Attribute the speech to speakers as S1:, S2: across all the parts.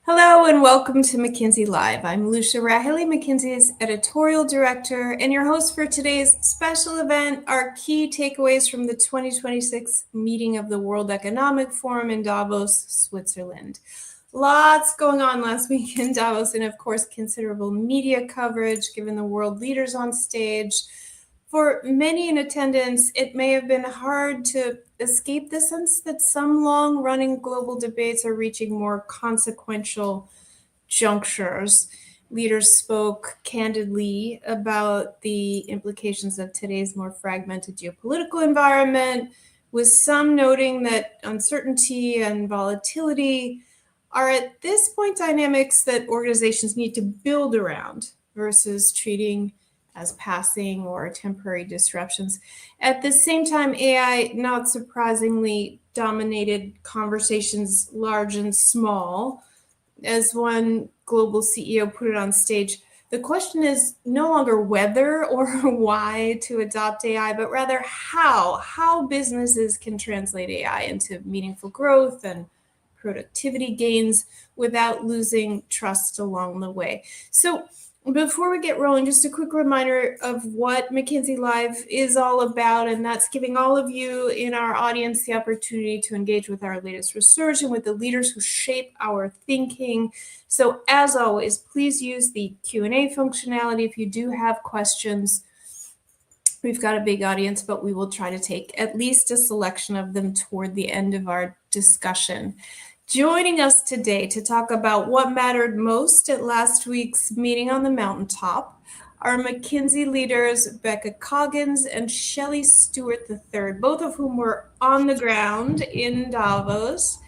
S1: Hello and welcome to McKinsey Live. I'm Lucia Rahilly, McKinsey's editorial director, and your host for today's special event, our key takeaways from the 2026 meeting of the World Economic Forum in Davos, Switzerland. Lots going on last week in Davos, and of course, considerable media coverage given the world leaders on stage. For many in attendance, it may have been hard to escape the sense that some long-running global debates are reaching more consequential junctures. Leaders spoke candidly about the implications of today's more fragmented geopolitical environment, with some noting that uncertainty and volatility are at this point dynamics that organizations need to build around versus treating as passing or temporary disruptions. At the same time, AI, not surprisingly, dominated conversations large and small. As one global CEO put it on stage, the question is no longer whether or why to adopt AI, but rather how businesses can translate AI into meaningful growth and productivity gains without losing trust along the way. So before we get rolling, just a quick reminder of what McKinsey Live is all about, and that's giving all of you in our audience the opportunity to engage with our latest research and with the leaders who shape our thinking. So as always, please use the Q&A functionality if you do have questions. We've got a big audience, but we will try to take at least a selection of them toward the end of our discussion. Joining us today to talk about what mattered most at last week's meeting on the mountaintop are McKinsey leaders Becca Coggins and Shelley Stewart III, both of whom were on the ground in Davos.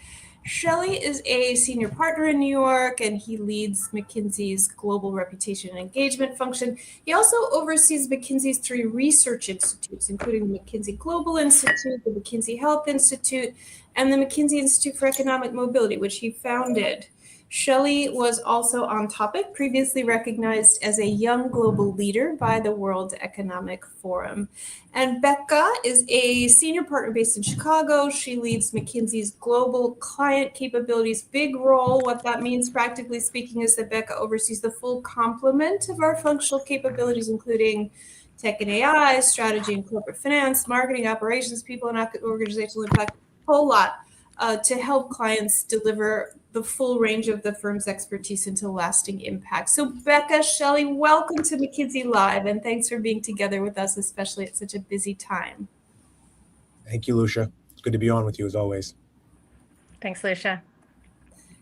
S1: Shelley is a senior partner in New York, and he leads McKinsey's global reputation and engagement function. He also oversees McKinsey's 3 research institutes, including the McKinsey Global Institute, the McKinsey Health Institute, and the McKinsey Institute for Economic Mobility, which he founded. Shelley was also on topic, previously recognized as a young global leader by the World Economic Forum. And Becca is a senior partner based in Chicago. She leads McKinsey's global client capabilities. Big role. What that means, practically speaking, is that Becca oversees the full complement of our functional capabilities, including tech and AI, strategy and corporate finance, marketing, operations, people and organizational impact, a whole lot to help clients deliver the full range of the firm's expertise into lasting impact. So Becca, Shelley, welcome to McKinsey Live, and thanks for being together with us, especially at such a busy time.
S2: Thank you, Lucia. It's good to be on with you as always.
S3: Thanks, Lucia.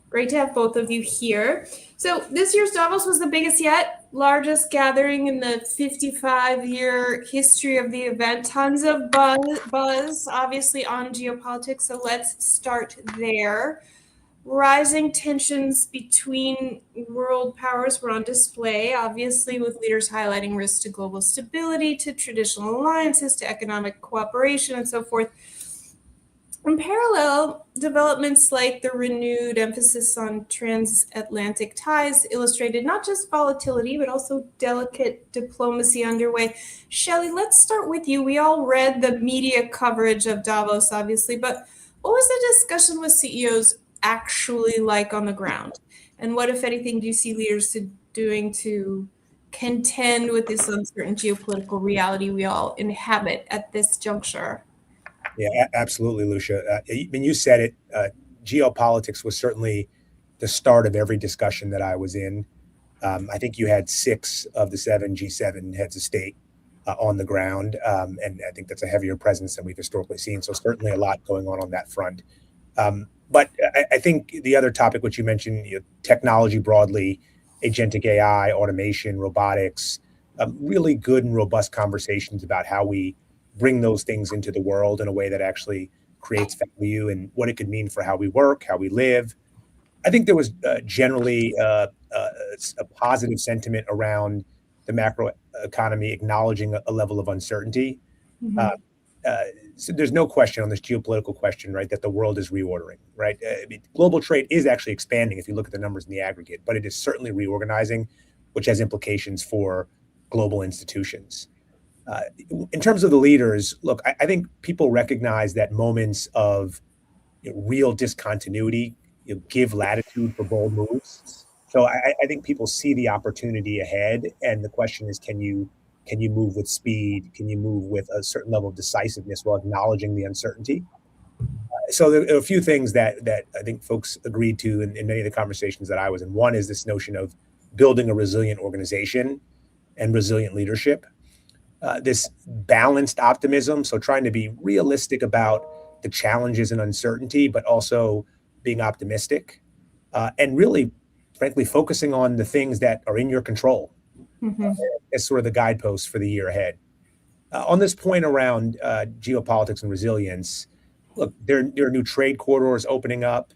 S1: Great to have both of you here. So this year's Davos was the biggest yet, largest gathering in the 55-year history of the event. Tons of buzz, obviously, on geopolitics. So let's start there. Rising tensions between world powers were on display, obviously, with leaders highlighting risks to global stability, to traditional alliances, to economic cooperation, and so forth. In parallel, developments like the renewed emphasis on transatlantic ties illustrated not just volatility, but also delicate diplomacy underway. Shelley, let's start with you. We all read the media coverage of Davos, obviously, but what was the discussion with CEOs actually like on the ground? And what, if anything, do you see leaders doing to contend with this uncertain geopolitical reality we all inhabit at this juncture?
S2: Yeah, absolutely, Lucia. When you said it, geopolitics was certainly the start of every discussion that I was in. I think you had 6 of the 7 G7 heads of state on the ground, and I think that's a heavier presence than we've historically seen. So certainly a lot going on that front. But I think the other topic which you mentioned, technology broadly, agentic AI, automation, robotics, really good and robust conversations about how we bring those things into the world in a way that actually creates value and what it could mean for how we work, how we live. I think there was generally a positive sentiment around the macro economy, acknowledging a level of uncertainty. So there's no question on this geopolitical question, right, that the world is reordering, right? I mean, global trade is actually expanding if you look at the numbers in the aggregate, but it is certainly reorganizing, which has implications for global institutions. In terms of the leaders, look, I think people recognize that moments of real discontinuity give latitude for bold moves. So I think people see the opportunity ahead, and the question is, can you move with speed? Can you move with a certain level of decisiveness while acknowledging the uncertainty? So there are a few things that I think folks agreed to in many of the conversations that I was in. One is this notion of building a resilient organization and resilient leadership. This balanced optimism, so trying to be realistic about the challenges and uncertainty, but also being optimistic, and really, frankly, focusing on the things that are in your control as sort of the guideposts for the year ahead. On this point around geopolitics and resilience, look, there are new trade corridors opening up,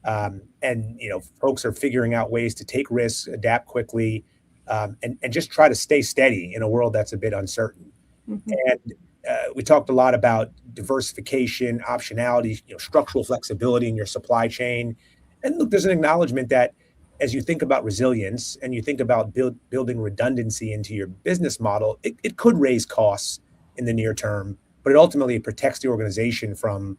S2: and folks are figuring out ways to take risks, adapt quickly, and just try to stay steady in a world that's a bit uncertain. And we talked a lot about diversification, optionality, structural flexibility in your supply chain. And look, there's an acknowledgement that as you think about resilience and you think about building redundancy into your business model, it could raise costs in the near term, but it ultimately protects the organization from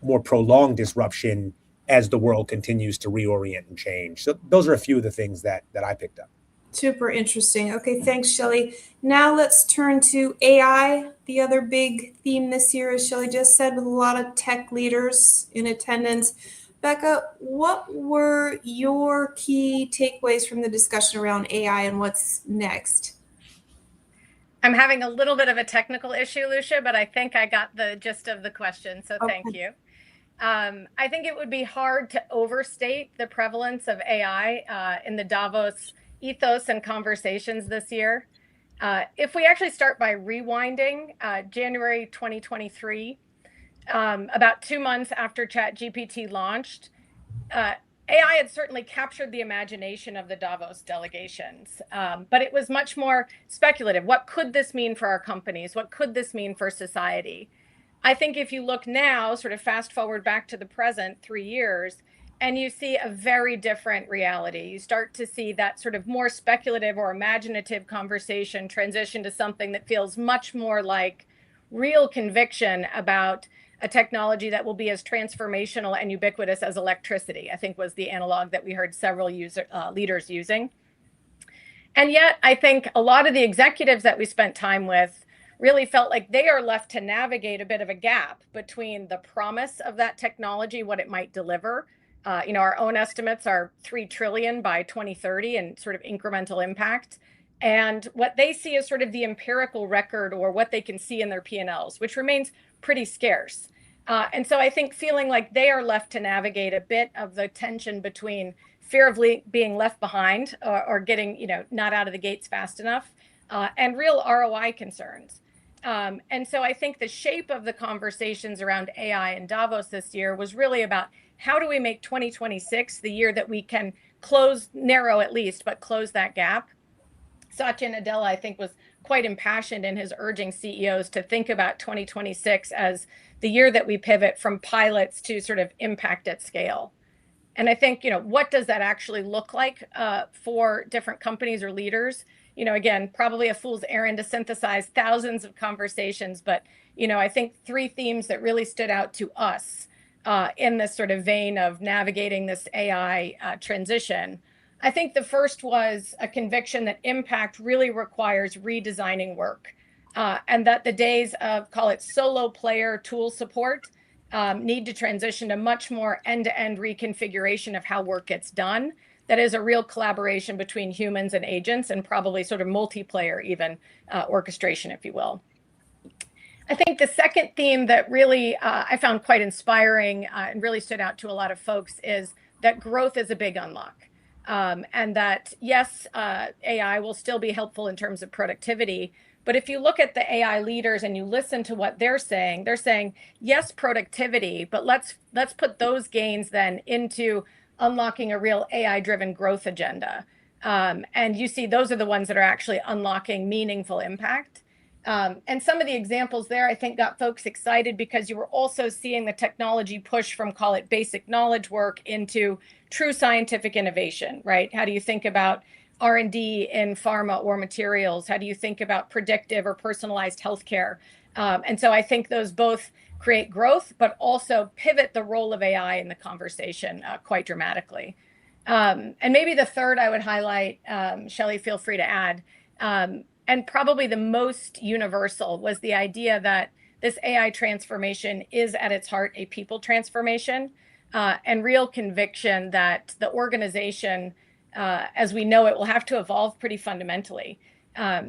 S2: more prolonged disruption as the world continues to reorient and change. So those are a few of the things that I picked up.
S1: Super interesting. Okay, thanks, Shelley. Now let's turn to AI, the other big theme this year, as Shelley just said, with a lot of tech leaders in attendance. Becca, what were your key takeaways from the discussion around AI and what's next?
S3: I'm having a little bit of a technical issue, Lucia, but I think I got the gist of the question, so thank you. I think it would be hard to overstate the prevalence of AI in the Davos ethos and conversations this year. If we actually start by rewinding January 2023, about 2 months after ChatGPT launched, AI had certainly captured the imagination of the Davos delegations, but it was much more speculative. What could this mean for our companies? What could this mean for society? I think if you look now, sort of fast forward back to the present 3 years, and you see a very different reality. You start to see that sort of more speculative or imaginative conversation transition to something that feels much more like real conviction about a technology that will be as transformational and ubiquitous as electricity, I think was the analog that we heard several leaders using. And yet, I think a lot of the executives that we spent time with really felt like they are left to navigate a bit of a gap between the promise of that technology, what it might deliver. Our own estimates are 3 trillion by 2030 and sort of incremental impact. And what they see is sort of the empirical record or what they can see in their P&Ls, which remains pretty scarce. And so I think feeling like they are left to navigate a bit of the tension between fear of being left behind or getting, not out of the gates fast enough, and real ROI concerns. And so I think the shape of the conversations around AI in Davos this year was really about how do we make 2026 the year that we can narrow at least, but close that gap. Satya Nadella, I think, was quite impassioned in his urging CEOs to think about 2026 as the year that we pivot from pilots to sort of impact at scale. And I think, what does that actually look like for different companies or leaders? Again, probably a fool's errand to synthesize thousands of conversations, but, I think 3 themes that really stood out to us in this sort of vein of navigating this AI transition. I think the first was a conviction that impact really requires redesigning work, and that the days of, call it solo player tool support, need to transition to much more end-to-end reconfiguration of how work gets done. That is a real collaboration between humans and agents, and probably sort of multiplayer even orchestration, if you will. I think the second theme that really I found quite inspiring and really stood out to a lot of folks is that growth is a big unlock. And that, yes, AI will still be helpful in terms of productivity. But if you look at the AI leaders and you listen to what they're saying, yes, productivity, but let's put those gains then into unlocking a real AI-driven growth agenda. And you see those are the ones that are actually unlocking meaningful impact. And some of the examples there, I think, got folks excited because you were also seeing the technology push from, call it basic knowledge work, into true scientific innovation, right? How do you think about R&D in pharma or materials? How do you think about predictive or personalized healthcare? And so I think those both create growth, but also pivot the role of AI in the conversation quite dramatically. And maybe the third I would highlight, Shelley, feel free to add, and probably the most universal was the idea that this AI transformation is at its heart a people transformation, and real conviction that the organization, as we know it, will have to evolve pretty fundamentally.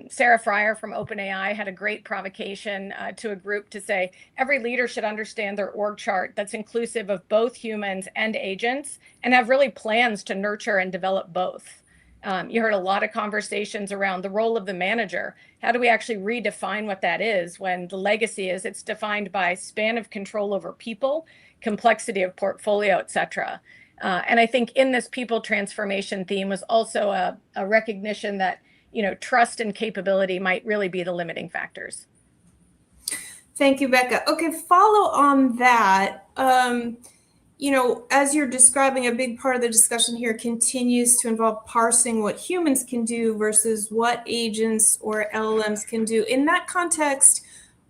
S3: Sarah Fryer from OpenAI had a great provocation to a group to say every leader should understand their org chart that's inclusive of both humans and agents and have really plans to nurture and develop both. You heard a lot of conversations around the role of the manager. How do we actually redefine what that is when the legacy is it's defined by span of control over people, complexity of portfolio, et cetera. And I think in this people transformation theme was also a recognition that trust and capability might really be the limiting factors.
S1: Thank you, Becca. Okay, follow on that. As you're describing, a big part of the discussion here continues to involve parsing what humans can do versus what agents or LLMs can do. In that context,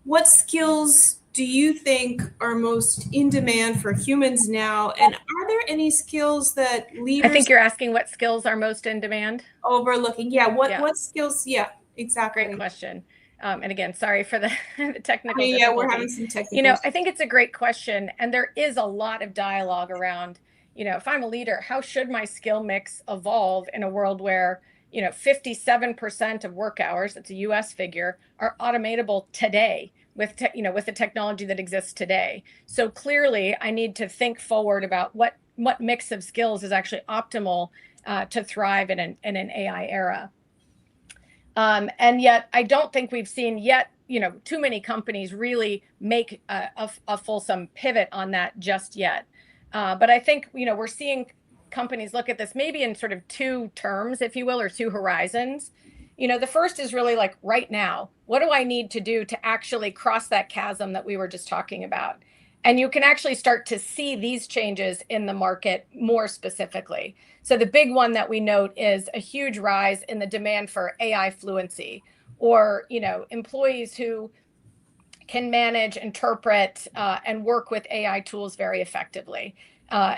S1: what skills do you think are most in demand for humans now? And are there any skills that leaders—
S3: I think you're asking what skills are most in demand?
S1: Overlooking. Yeah. What skills? Yeah, exactly.
S3: Great question. And again, sorry for the technical difficulty.
S1: Yeah, we're having some technical.
S3: I think it's a great question. And there is a lot of dialogue around, if I'm a leader, how should my skill mix evolve in a world where, 57% of work hours, that's a US figure, are automatable today with the technology that exists today. So clearly I need to think forward about what mix of skills is actually optimal to thrive in an AI era. And yet I don't think we've seen yet, too many companies really make a fulsome pivot on that just yet. But I think, we're seeing companies look at this maybe in sort of two terms, if you will, or two horizons. The first is really like right now, what do I need to do to actually cross that chasm that we were just talking about? And you can actually start to see these changes in the market more specifically. So the big one that we note is a huge rise in the demand for AI fluency, or employees who can manage, interpret, and work with AI tools very effectively.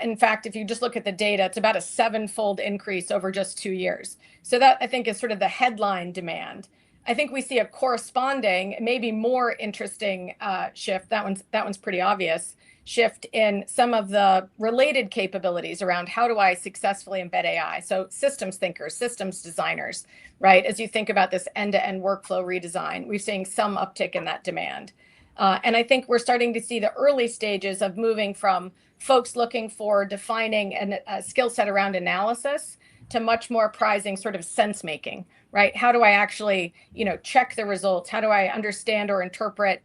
S3: In fact, if you just look at the data, it's about a 7-fold increase over just 2 years. So that, I think, is sort of the headline demand. I think we see a corresponding, maybe more interesting shift. That one's pretty obvious. Shift in some of the related capabilities around how do I successfully embed AI. So systems thinkers, systems designers, right? As you think about this end-to-end workflow redesign, we're seeing some uptick in that demand. And I think we're starting to see the early stages of moving from folks looking for defining a skill set around analysis to much more prizing sort of sense making, right? How do I actually, check the results? How do I understand or interpret,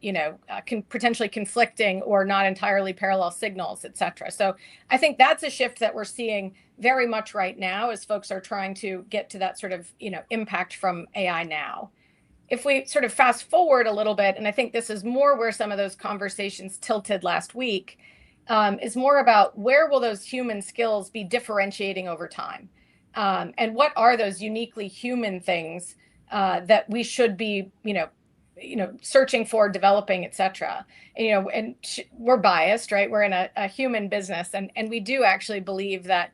S3: potentially conflicting or not entirely parallel signals, et cetera? So I think that's a shift that we're seeing very much right now as folks are trying to get to that sort of, impact from AI now. If we sort of fast forward a little bit, and I think this is more where some of those conversations tilted last week, is more about where will those human skills be differentiating over time? And what are those uniquely human things that we should be, searching for, developing, et cetera? And we're biased, right? We're in a human business, and we do actually believe that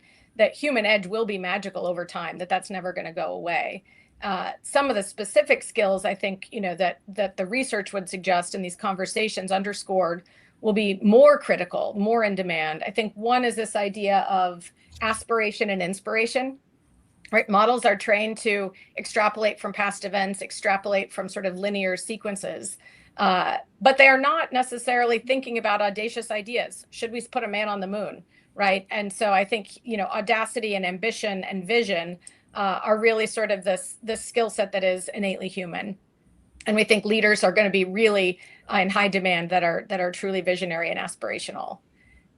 S3: human edge will be magical over time, that's never going to go away. Some of the specific skills, I think, that the research would suggest in these conversations underscored will be more critical, more in demand. I think one is this idea of aspiration and inspiration, right? Models are trained to extrapolate from past events, extrapolate from sort of linear sequences, but they are not necessarily thinking about audacious ideas. Should we put a man on the moon, right? And so I think, audacity and ambition and vision are really sort of this skill set that is innately human. And we think leaders are going to be really in high demand that are truly visionary and aspirational.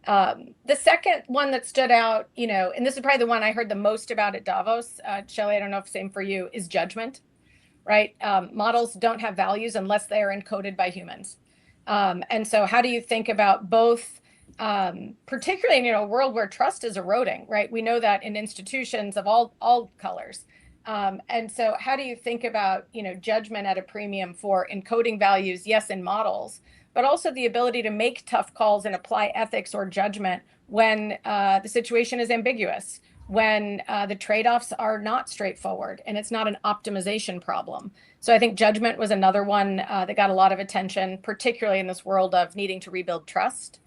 S3: The second one that stood out, and this is probably the one I heard the most about at Davos, Shelley, I don't know if same for you, is judgment, right? Models don't have values unless they are encoded by humans. And so how do you think about both, particularly in a world where trust is eroding, right? We know that in institutions of all colors, And so how do you think about, judgment at a premium for encoding values, yes, in models, but also the ability to make tough calls and apply ethics or judgment when the situation is ambiguous, when the trade-offs are not straightforward and it's not an optimization problem. So I think judgment was another one that got a lot of attention, particularly in this world of needing to rebuild trust.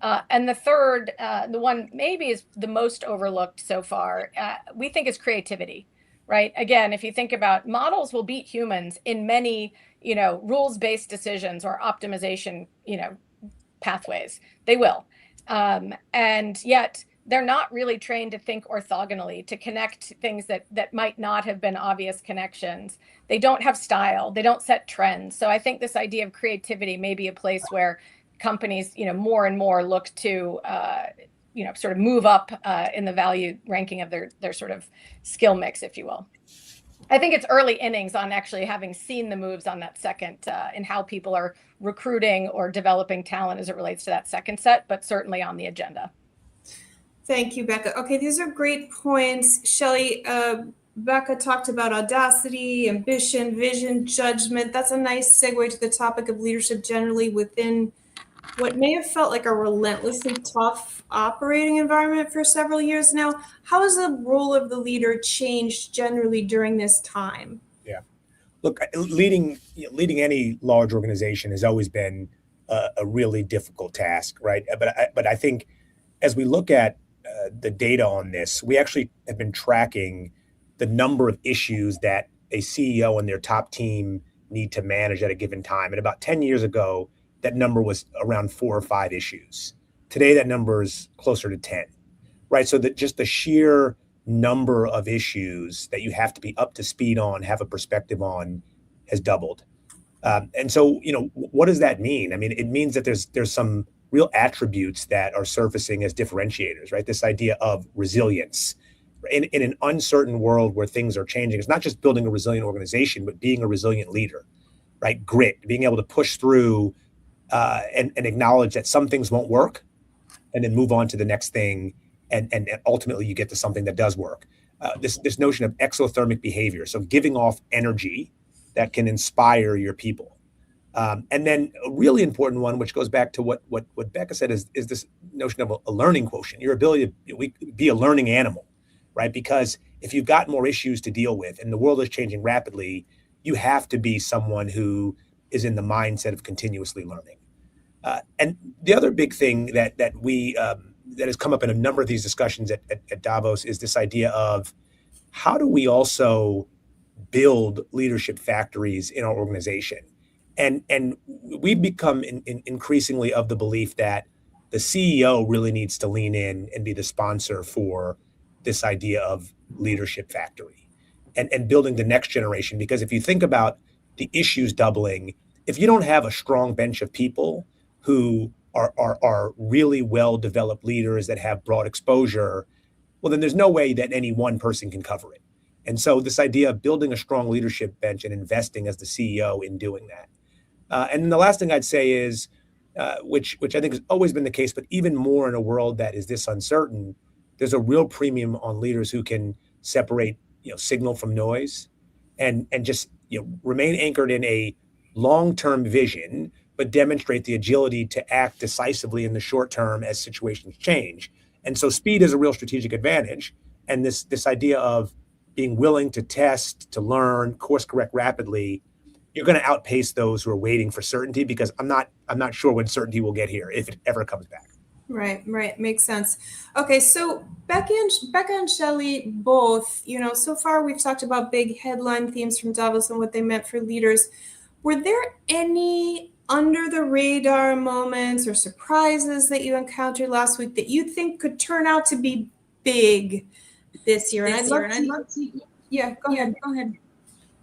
S3: And the third, the one maybe is the most overlooked so far, we think is creativity, right? Again, if you think about models will beat humans in many, rules-based decisions or optimization, pathways. They will. And yet they're not really trained to think orthogonally, to connect things that might not have been obvious connections. They don't have style. They don't set trends. So I think this idea of creativity may be a place where companies, more and more look to, sort of move up in the value ranking of their sort of skill mix, if you will. I think it's early innings on actually having seen the moves on that second in how people are recruiting or developing talent as it relates to that second set, but certainly on the agenda.
S1: Thank you, Becca. Okay, these are great points. Shelley, Becca talked about audacity, ambition, vision, judgment. That's a nice segue to the topic of leadership generally within what may have felt like a relentlessly tough operating environment for several years now. How has the role of the leader changed generally during this time?
S2: Yeah, look, leading any large organization has always been a really difficult task, right? But I think as we look at the data on this, we actually have been tracking the number of issues that a CEO and their top team need to manage at a given time. And about 10 years ago, that number was around 4 or 5 issues. Today, that number is closer to 10, right? So that just the sheer number of issues that you have to be up to speed on, have a perspective on, has doubled. And so, what does that mean? I mean, it means that there's some real attributes that are surfacing as differentiators, right? This idea of resilience. In an uncertain world where things are changing, it's not just building a resilient organization, but being a resilient leader, right? Grit, being able to push through and acknowledge that some things won't work and then move on to the next thing. And ultimately you get to something that does work. This notion of exothermic behavior. So giving off energy that can inspire your people. And then a really important one, which goes back to what Becca said, is this notion of a learning quotient, your ability to be a learning animal, right? Because if you've got more issues to deal with and the world is changing rapidly, you have to be someone who is in the mindset of continuously learning. And the other big thing that has come up in a number of these discussions at Davos is this idea of how do we also build leadership factories in our organization? And we've become increasingly of the belief that the CEO really needs to lean in and be the sponsor for this idea of leadership factory and building the next generation. Because if you think about the issues doubling, if you don't have a strong bench of people who are really well-developed leaders that have broad exposure, well, then there's no way that any one person can cover it. And so this idea of building a strong leadership bench and investing as the CEO in doing that. And then the last thing I'd say is, which I think has always been the case, but even more in a world that is this uncertain, there's a real premium on leaders who can separate, signal from noise and just, remain anchored in a long-term vision, but demonstrate the agility to act decisively in the short term as situations change. And so speed is a real strategic advantage. And this idea of being willing to test, to learn, course correct rapidly, you're going to outpace those who are waiting for certainty, because I'm not sure when certainty will get here, if it ever comes back.
S1: Right. Makes sense. Okay, so Becca and Shelley both, so far we've talked about big headline themes from Davos and what they meant for leaders. Were there any under the radar moments or surprises that you encountered last week that you think could turn out to be big this year? I'd love to. Yeah, go ahead.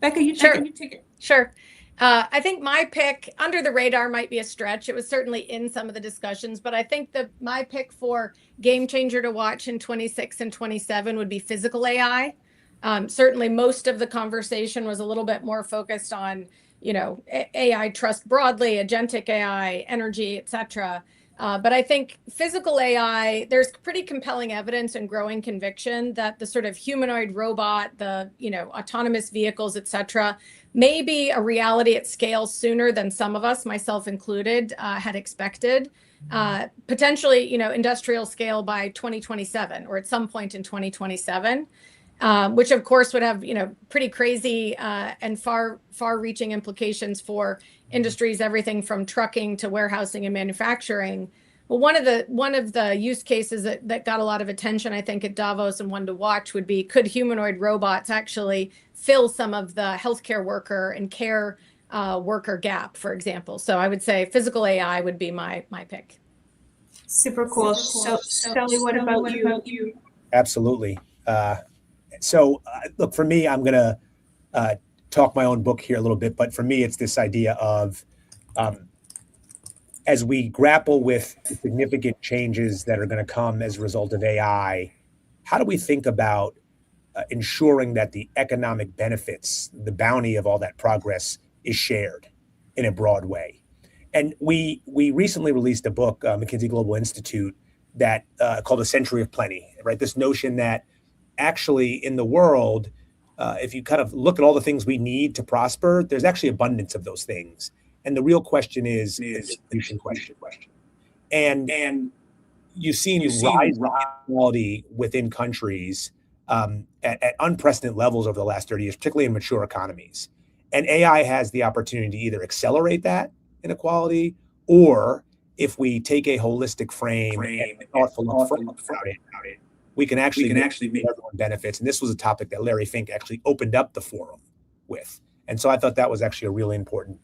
S1: Becca, you take it.
S3: Sure. I think my pick, under the radar, might be a stretch. It was certainly in some of the discussions, but I think my pick for game changer to watch in 26 and 27 would be physical AI. Certainly most of the conversation was a little bit more focused on, AI trust broadly, agentic AI, energy, et cetera. But I think physical AI, there's pretty compelling evidence and growing conviction that the sort of humanoid robot, the autonomous vehicles, et cetera, may be a reality at scale sooner than some of us, myself included, had expected. Potentially, industrial scale by 2027 or at some point in 2027. Which of course would have pretty crazy and far-reaching implications for industries, everything from trucking to warehousing and manufacturing. Well, one of the use cases that got a lot of attention, I think, at Davos and one to watch would be, could humanoid robots actually fill some of the healthcare worker and care worker gap, for example? So I would say physical AI would be my pick.
S1: Super cool. So Shelley, what about you?
S2: Absolutely. So look, for me, I'm going to talk my own book here a little bit, but for me, it's this idea of as we grapple with the significant changes that are going to come as a result of AI, how do we think about ensuring that the economic benefits, the bounty of all that progress is shared in a broad way? And we recently released a book, McKinsey Global Institute, that called A Century of Plenty, right? This notion that actually in the world, if you kind of look at all the things we need to prosper, there's actually abundance of those things. And the real question is the distribution question. And you've seen rise in inequality within countries at unprecedented levels over the last 30 years, particularly in mature economies. And AI has the opportunity to either accelerate that inequality, or if we take a holistic frame and thoughtful about it, we can actually make everyone benefits. And this was a topic that Larry Fink actually opened up the forum with. And so I thought that was actually a really important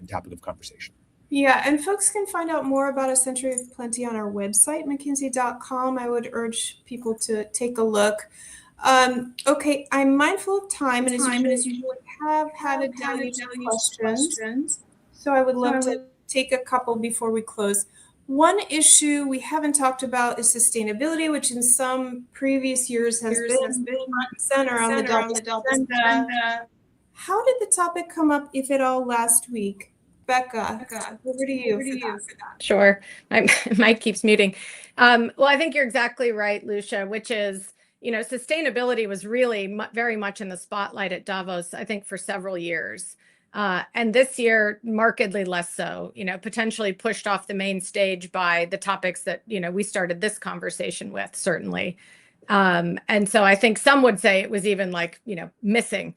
S2: topic of conversation.
S1: Yeah, and folks can find out more about A Century of Plenty on our website, McKinsey.com. I would urge people to take a look. Okay, I'm mindful of time, and as usual, we have had a deluge of questions. So I would love to take a couple before we close. One issue we haven't talked about is sustainability, which in some previous years has been front and center on the Davos agenda. How did the topic come up, if at all, last week? Becca, over to you.
S3: Sure. My mic keeps muting. Well, I think you're exactly right, Lucia, which is, sustainability was really very much in the spotlight at Davos, I think, for several years. And this year, markedly less so, potentially pushed off the main stage by the topics that, we started this conversation with, certainly. And so I think some would say it was even missing.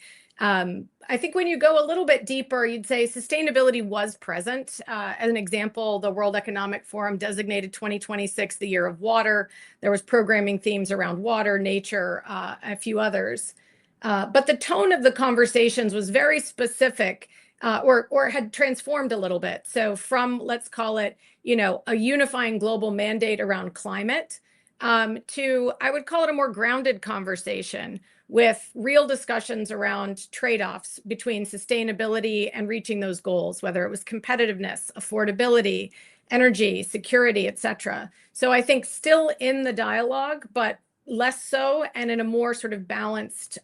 S3: I think when you go a little bit deeper, you'd say sustainability was present. As an example, the World Economic Forum designated 2026 the year of water. There was programming themes around water, nature, a few others. But the tone of the conversations was very specific, or had transformed a little bit. So from, let's call it, a unifying global mandate around climate, to, I would call it, a more grounded conversation with real discussions around trade-offs between sustainability and reaching those goals, whether it was competitiveness, affordability, energy, security, et cetera. So I think still in the dialogue, but less so, and in a more sort of balanced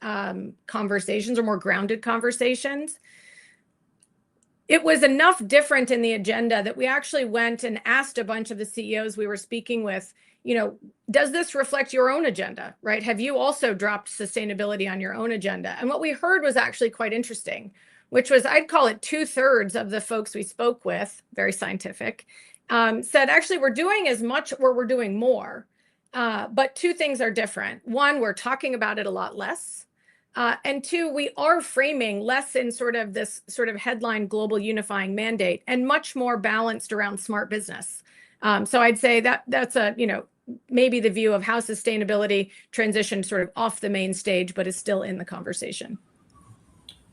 S3: conversations, or more grounded conversations. It was enough different in the agenda that we actually went and asked a bunch of the CEOs we were speaking with, does this reflect your own agenda, right? Have you also dropped sustainability on your own agenda? And what we heard was actually quite interesting, which was, I'd call it 2/3 of the folks we spoke with, very scientific, said, actually, we're doing as much, or we're doing more. But two things are different. One, we're talking about it a lot less. And two, we are framing less in sort of this sort of headline global unifying mandate, and much more balanced around smart business. So I'd say that's a, maybe the view of how sustainability transitioned sort of off the main stage, but is still in the conversation.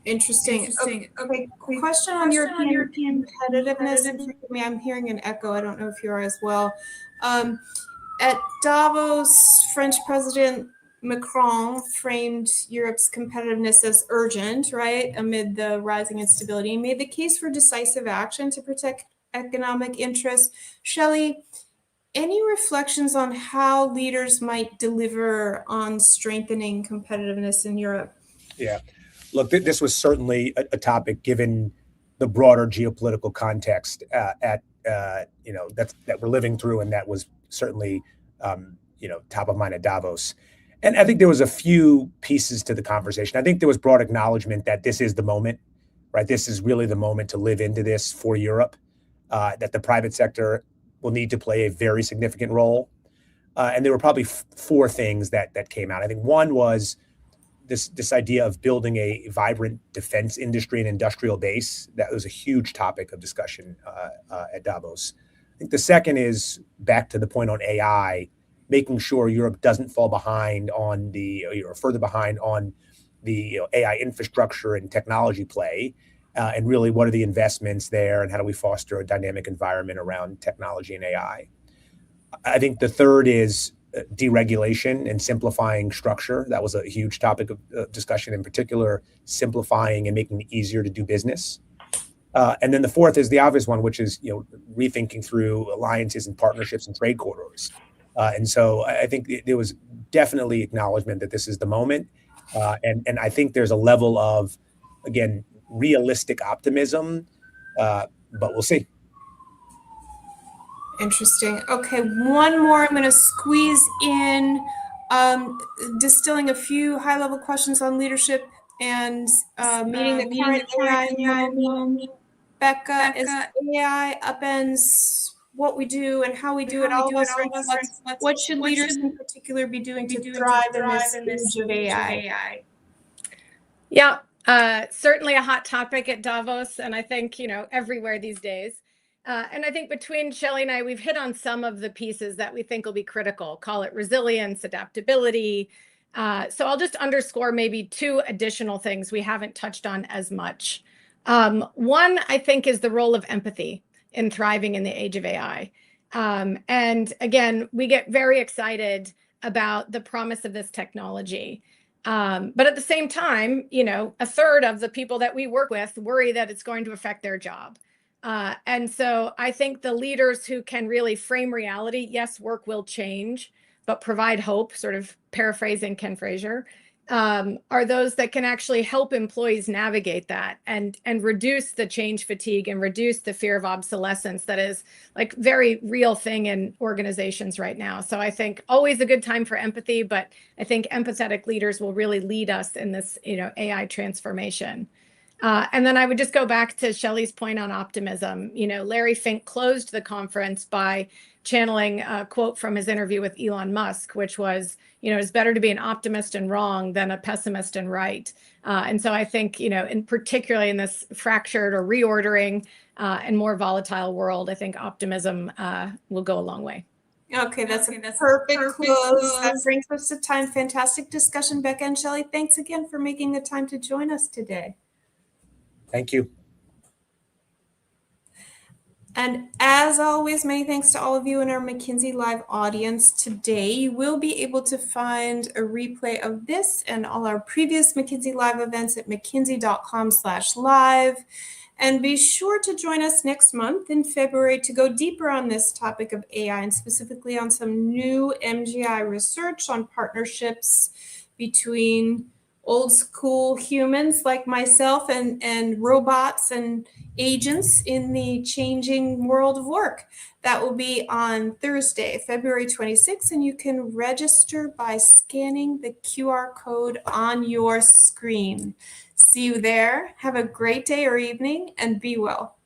S1: Interesting. Okay. Question on European competitiveness. I'm hearing an echo. I don't know if you are as well. At Davos, French President Macron framed Europe's competitiveness as urgent, right, amid the rising instability. He made the case for decisive action to protect economic interests. Shelley, any reflections on how leaders might deliver on strengthening competitiveness in Europe?
S2: Yeah. Look, this was certainly a topic, given the broader geopolitical context at that we're living through, and that was certainly top of mind at Davos. And I think there was a few pieces to the conversation. I think there was broad acknowledgement that this is the moment, right? This is really the moment to live into this for Europe, that the private sector will need to play a very significant role. And there were probably four things that came out. I think one was this idea of building a vibrant defense industry and industrial base. That was a huge topic of discussion at Davos. I think the second is back to the point on AI, making sure Europe doesn't fall behind on or further behind on the AI infrastructure and technology play, and really what are the investments there and how do we foster a dynamic environment around technology and AI. I think the third is deregulation and simplifying structure. That was a huge topic of discussion, in particular, simplifying and making it easier to do business. And then the fourth is the obvious one, which is rethinking through alliances and partnerships and trade corridors. And so I think there was definitely acknowledgement that this is the moment. And I think there's a level of, again, realistic optimism, but we'll see.
S1: Interesting. Okay, one more. I'm going to squeeze in, distilling a few high-level questions on leadership and meeting the current AI moment. Becca, as AI upends what we do and how we do it, all of us, what should leaders in particular be doing to thrive in this age of AI?
S3: Yeah, certainly a hot topic at Davos, and I think, everywhere these days. And I think between Shelley and I, we've hit on some of the pieces that we think will be critical, call it resilience, adaptability. So I'll just underscore maybe two additional things we haven't touched on as much. One, I think, is the role of empathy in thriving in the age of AI. And again, we get very excited about the promise of this technology. But at the same time, a third of the people that we work with worry that it's going to affect their job. And so I think the leaders who can really frame reality, yes, work will change, but provide hope, sort of paraphrasing Ken Frazier, are those that can actually help employees navigate that and reduce the change fatigue and reduce the fear of obsolescence that is like very real thing in organizations right now. So I think always a good time for empathy, but I think empathetic leaders will really lead us in this, AI transformation. And then I would just go back to Shelley's point on optimism. Larry Fink closed the conference by channeling a quote from his interview with Elon Musk, which was, it's better to be an optimist and wrong than a pessimist and right. And so I think, in particularly in this fractured or reordering and more volatile world, I think optimism will go a long way.
S1: Okay, that's a perfect close. That brings us to time. Fantastic discussion, Becca and Shelley. Thanks again for making the time to join us today.
S2: Thank you.
S1: And as always, many thanks to all of you in our McKinsey Live audience today. You will be able to find a replay of this and all our previous McKinsey Live events at mckinsey.com/live. And be sure to join us next month in February to go deeper on this topic of AI and specifically on some new MGI research on partnerships between old school humans like myself and robots and agents in the changing world of work. That will be on Thursday, February 26th, and you can register by scanning the QR code on your screen. See you there. Have a great day or evening, and be well.